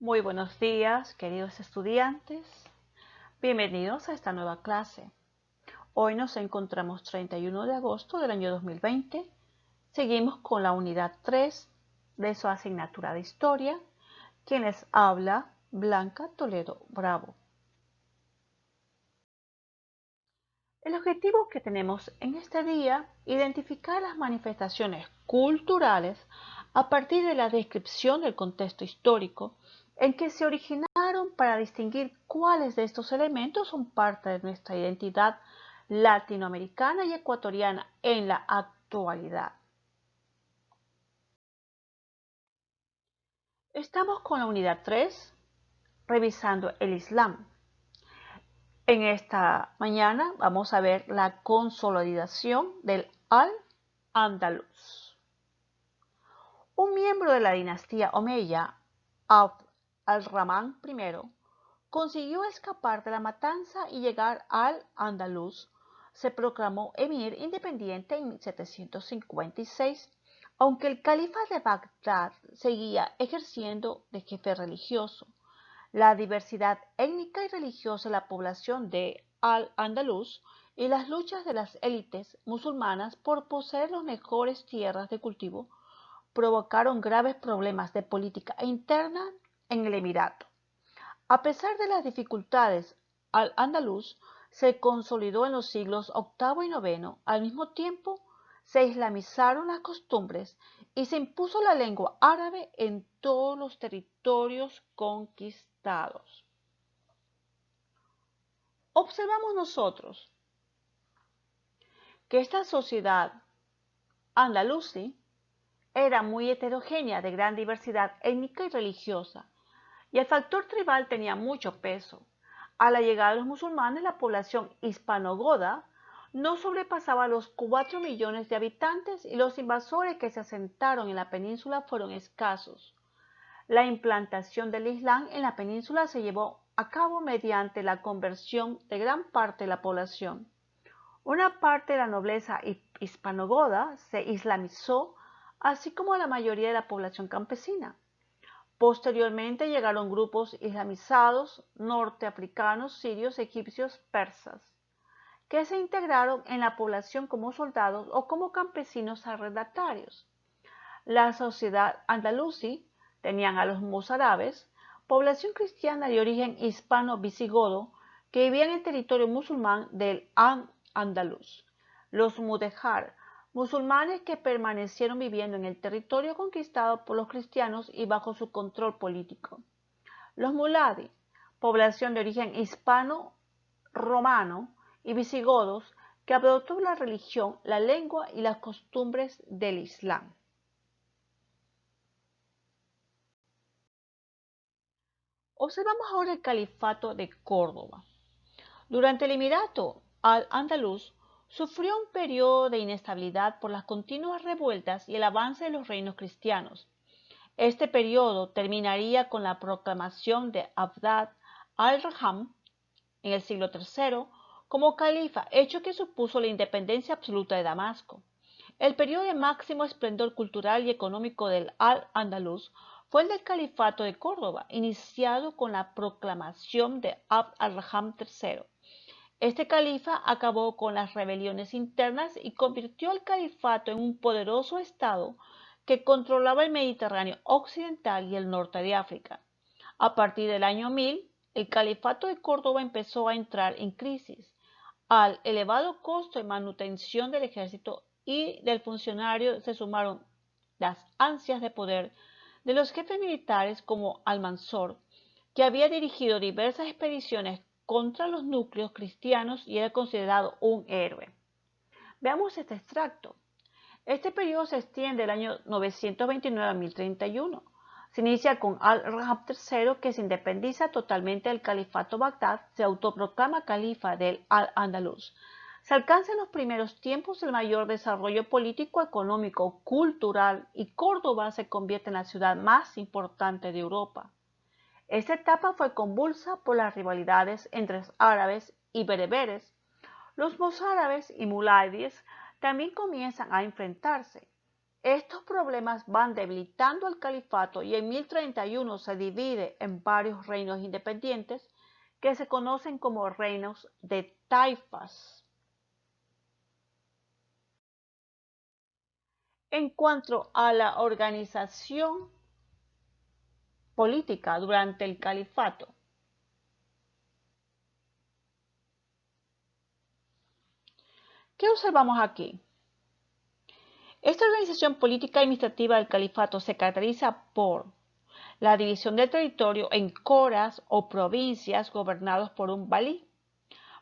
Muy buenos días, queridos estudiantes. Bienvenidos a esta nueva clase. Hoy nos encontramos 31 de agosto del año 2020. Seguimos con la unidad 3 de su asignatura de Historia. Quien les habla, Blanca Toledo Bravo. El objetivo que tenemos en este día, identificar las manifestaciones culturales a partir de la descripción del contexto histórico en que se originaron para distinguir cuáles de estos elementos son parte de nuestra identidad latinoamericana y ecuatoriana en la actualidad. Estamos con la unidad 3, revisando el Islam. En esta mañana vamos a ver la consolidación del Al-Ándalus. Un miembro de la dinastía Omeya, Abd al-Rahman I, consiguió escapar de la matanza y llegar al-Ándalus. Se proclamó emir independiente en 756, aunque el califa de Bagdad seguía ejerciendo de jefe religioso. La diversidad étnica y religiosa de la población de Al-Ándalus y las luchas de las élites musulmanas por poseer las mejores tierras de cultivo provocaron graves problemas de política interna en el emirato. A pesar de las dificultades, Al-Ándalus se consolidó en los siglos VIII y IX. Al mismo tiempo, se islamizaron las costumbres y se impuso la lengua árabe en todos los territorios conquistados. Observamos nosotros que esta sociedad andalusí era muy heterogénea, de gran diversidad étnica y religiosa, y el factor tribal tenía mucho peso. A la llegada de los musulmanes, la población hispanogoda no sobrepasaba los 4 millones de habitantes y los invasores que se asentaron en la península fueron escasos. La implantación del Islam en la península se llevó a cabo mediante la conversión de gran parte de la población. Una parte de la nobleza hispanogoda se islamizó, así como la mayoría de la población campesina. Posteriormente llegaron grupos islamizados norteafricanos, sirios, egipcios, persas, que se integraron en la población como soldados o como campesinos arrendatarios. La sociedad andalusí tenían a los mozárabes, población cristiana de origen hispano-visigodo que vivía en el territorio musulmán del Andalus. Los mudéjar, musulmanes que permanecieron viviendo en el territorio conquistado por los cristianos y bajo su control político. Los muladi, población de origen hispano-romano y visigodos que adoptó la religión, la lengua y las costumbres del Islam. Observamos ahora el califato de Córdoba. Durante el emirato al-Ándalus sufrió un periodo de inestabilidad por las continuas revueltas y el avance de los reinos cristianos. Este periodo terminaría con la proclamación de Abd al-Rahman en el siglo III como califa, hecho que supuso la independencia absoluta de Damasco. El periodo de máximo esplendor cultural y económico del Al-Ándalus fue el del Califato de Córdoba, iniciado con la proclamación de Abd al-Rahman III. Este califa acabó con las rebeliones internas y convirtió al califato en un poderoso estado que controlaba el Mediterráneo occidental y el norte de África. A partir del año 1000, el califato de Córdoba empezó a entrar en crisis. Al elevado costo de manutención del ejército y del funcionario se sumaron las ansias de poder de los jefes militares como Almanzor, que había dirigido diversas expediciones contra los núcleos cristianos y era considerado un héroe. Veamos este extracto. Este periodo se extiende del año 929 a 1031. Se inicia con Al-Rahman III, que se independiza totalmente del califato Bagdad, se autoproclama califa del Al-Ándalus. Se alcanza en los primeros tiempos el mayor desarrollo político, económico, cultural y Córdoba se convierte en la ciudad más importante de Europa. Esta etapa fue convulsa por las rivalidades entre árabes y bereberes. Los mozárabes y muládis también comienzan a enfrentarse. estos problemas van debilitando al califato y en 1031 se divide en varios reinos independientes que se conocen como reinos de taifas. En cuanto a la organización política durante el califato, ¿qué observamos aquí? Esta organización política y administrativa del califato se caracteriza por la división del territorio en coras o provincias gobernados por un valí.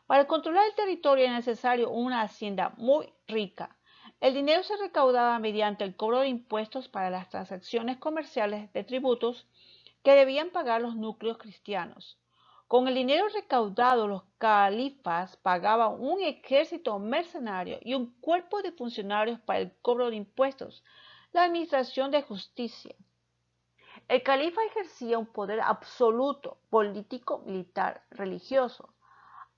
Para controlar el territorio era necesario una hacienda muy rica. El dinero se recaudaba mediante el cobro de impuestos para las transacciones comerciales de tributos que debían pagar los núcleos cristianos. Con el dinero recaudado, los califas pagaban un ejército mercenario y un cuerpo de funcionarios para el cobro de impuestos, la administración de justicia. El califa ejercía un poder absoluto, político, militar, religioso,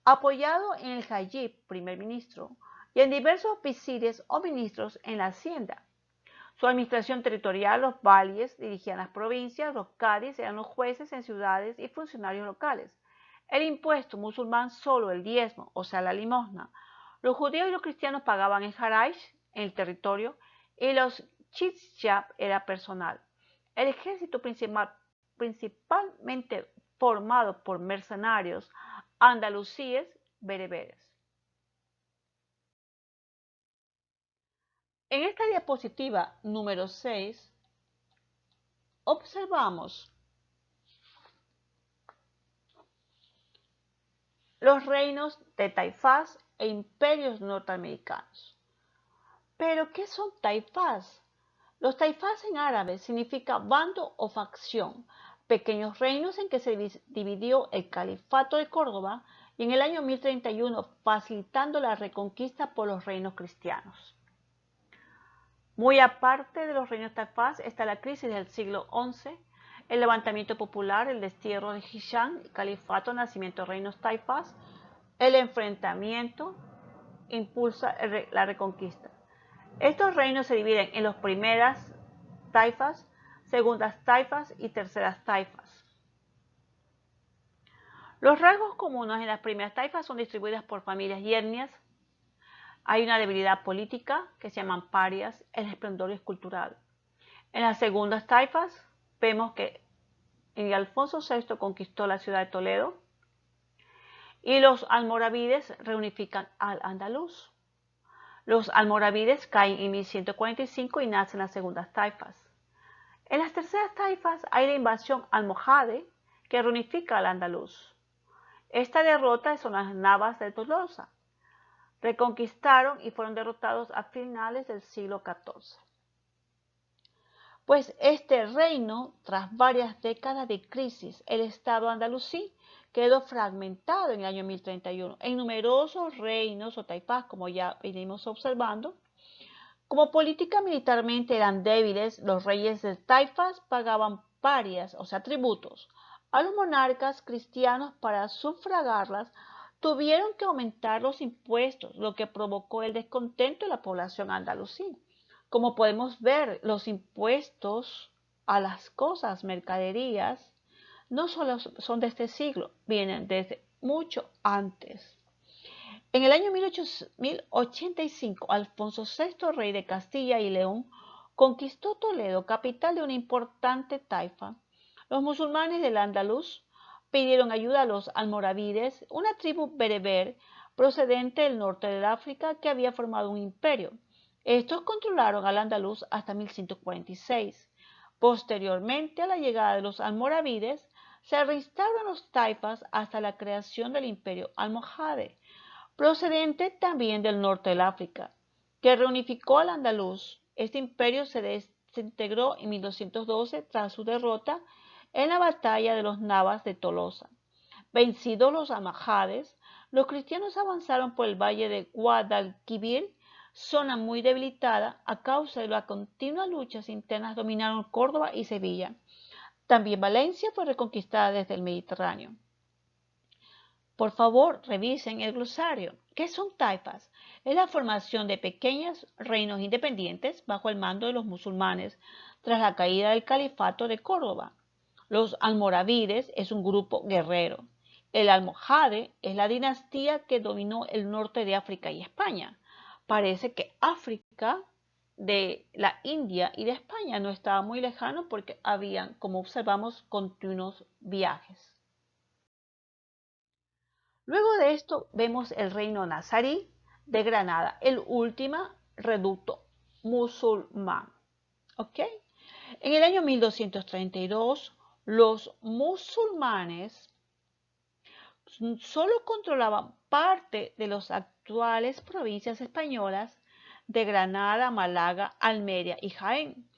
apoyado en el Hajib, primer ministro, y en diversos visires o ministros en la hacienda. Su administración territorial, los valíes dirigían las provincias, los cadis eran los jueces en ciudades y funcionarios locales. El impuesto musulmán solo el diezmo, o sea la limosna. Los judíos y los cristianos pagaban el haraj en el territorio y los jizya era personal. El ejército principalmente formado por mercenarios andalusíes bereberes. En esta diapositiva número 6 observamos los reinos de taifás e imperios norteamericanos. ¿Pero qué son taifás? Los taifás en árabe significa bando o facción, pequeños reinos en que se dividió el califato de Córdoba y en el año 1031 facilitando la reconquista por los reinos cristianos. Muy aparte de los reinos taifás está la crisis del siglo XI, el levantamiento popular, el destierro de Hisham, el califato, nacimiento de reinos taifás, el enfrentamiento impulsa la reconquista. Estos reinos se dividen en las primeras taifas, segundas taifas y terceras taifas. Los rasgos comunes en las primeras taifas son distribuidas por familias yernias. Hay una debilidad política que se llaman parias, el esplendor es cultural. En las segundas taifas vemos que Alfonso VI conquistó la ciudad de Toledo y los almorávides reunifican al andaluz. Los almorávides caen en 1145 y nacen las segundas taifas. En las terceras taifas hay la invasión almohade que reunifica al andaluz. Esta derrota son las navas de Tolosa. Reconquistaron y fueron derrotados a finales del siglo XIV. Pues este reino, tras varias décadas de crisis, el estado andalusí quedó fragmentado en el año 1031 en numerosos reinos o taifás, como ya venimos observando. Como política militarmente eran débiles, los reyes de taifas pagaban parias, o sea, tributos, a los monarcas cristianos. Para sufragarlas, tuvieron que aumentar los impuestos, lo que provocó el descontento de la población andalusí. Como podemos ver, los impuestos a las cosas, mercaderías, no solo son de este siglo, vienen desde mucho antes. En el año 1085, Alfonso VI, rey de Castilla y León, conquistó Toledo, capital de una importante taifa. Los musulmanes del Andaluz pidieron ayuda a los almorávides, una tribu bereber procedente del norte del África que había formado un imperio. Estos controlaron al Andaluz hasta 1146. Posteriormente a la llegada de los almorávides, se reinstauraron los taifas hasta la creación del imperio almohade, procedente también del norte del África, que reunificó al andaluz. Este imperio se desintegró en 1212 tras su derrota en la batalla de los Navas de Tolosa. Vencidos los almohades, los cristianos avanzaron por el valle de Guadalquivir, zona muy debilitada a causa de las continuas luchas internas. Dominaron Córdoba y Sevilla. También Valencia fue reconquistada desde el Mediterráneo. Por favor, revisen el glosario. ¿Qué son taifas? Es la formación de pequeños reinos independientes bajo el mando de los musulmanes tras la caída del califato de Córdoba. Los almorávides es un grupo guerrero. El almohade es la dinastía que dominó el norte de África y España. Parece que África de la India y de España no estaba muy lejano porque habían, como observamos, continuos viajes. Luego de esto vemos el reino nazarí de Granada, el último reducto musulmán. ¿Ok? En el año 1232, los musulmanes solo controlaban parte de las actuales provincias españolas de Granada, Málaga, Almería y Jaén.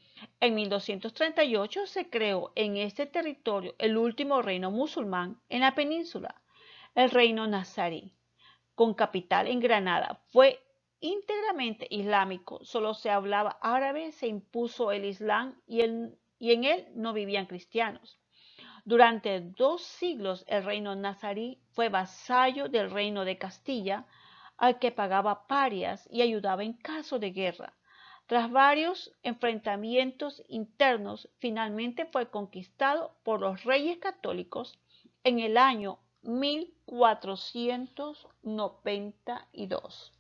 En 1238 se creó en este territorio el último reino musulmán en la península, el reino nazarí, con capital en Granada. Fue íntegramente islámico, solo se hablaba árabe, se impuso el islam y en él no vivían cristianos. Durante 2 siglos el reino nazarí fue vasallo del reino de Castilla, al que pagaba parias y ayudaba en caso de guerra. Tras varios enfrentamientos internos, finalmente fue conquistado por los reyes católicos en el año 1492.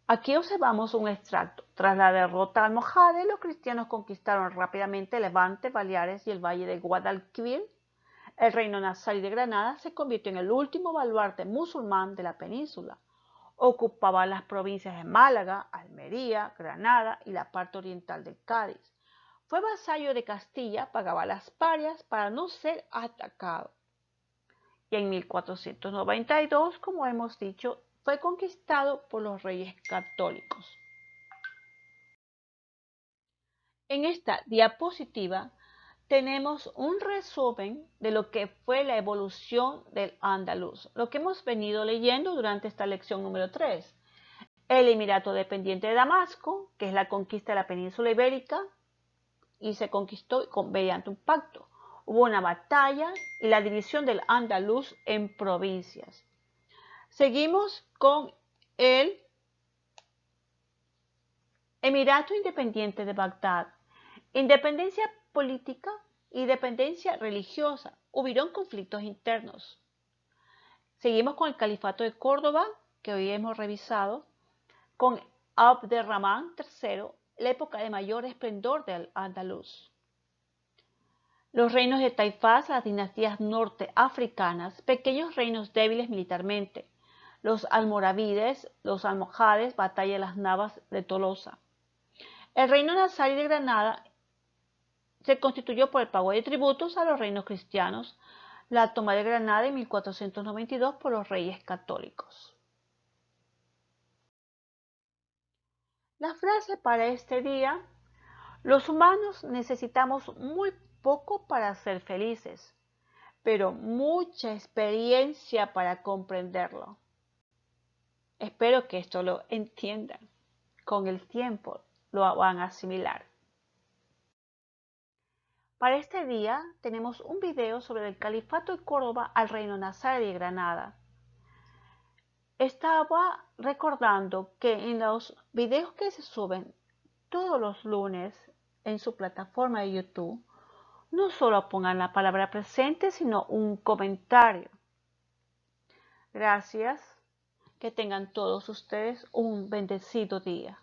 Aquí observamos un extracto. Tras la derrota almohade, los cristianos conquistaron rápidamente Levante, Baleares y el valle de Guadalquivir. El reino nazarí de Granada se convirtió en el último baluarte musulmán de la península. Ocupaba las provincias de Málaga, Almería, Granada y la parte oriental de Cádiz. Fue vasallo de Castilla, pagaba las parias para no ser atacado. Y en 1492, como hemos dicho, fue conquistado por los reyes católicos. En esta diapositiva tenemos un resumen de lo que fue la evolución del Andaluz, lo que hemos venido leyendo durante esta lección número 3. El Emirato dependiente de Damasco, que es la conquista de la península ibérica, y se conquistó mediante un pacto. Hubo una batalla y la división del Andaluz en provincias. Seguimos con el Emirato Independiente de Bagdad. Independencia política y dependencia religiosa. Hubieron conflictos internos. Seguimos con el Califato de Córdoba, que hoy hemos revisado, con Abderramán III, la época de mayor esplendor del Andaluz. Los reinos de Taifás, las dinastías norteafricanas, pequeños reinos débiles militarmente. Los almorávides, los almohades, batalla de las Navas de Tolosa. El reino nazarí de Granada se constituyó por el pago de tributos a los reinos cristianos, la toma de Granada en 1492 por los reyes católicos. La frase para este día: los humanos necesitamos muy poco para ser felices, pero mucha experiencia para comprenderlo. Espero que esto lo entiendan. Con el tiempo lo van a asimilar. Para este día tenemos un video sobre el Califato de Córdoba al Reino Nazarí de Granada. Estaba recordando que en los videos que se suben todos los lunes en su plataforma de YouTube, no solo pongan la palabra presente, sino un comentario. Gracias. Que tengan todos ustedes un bendecido día.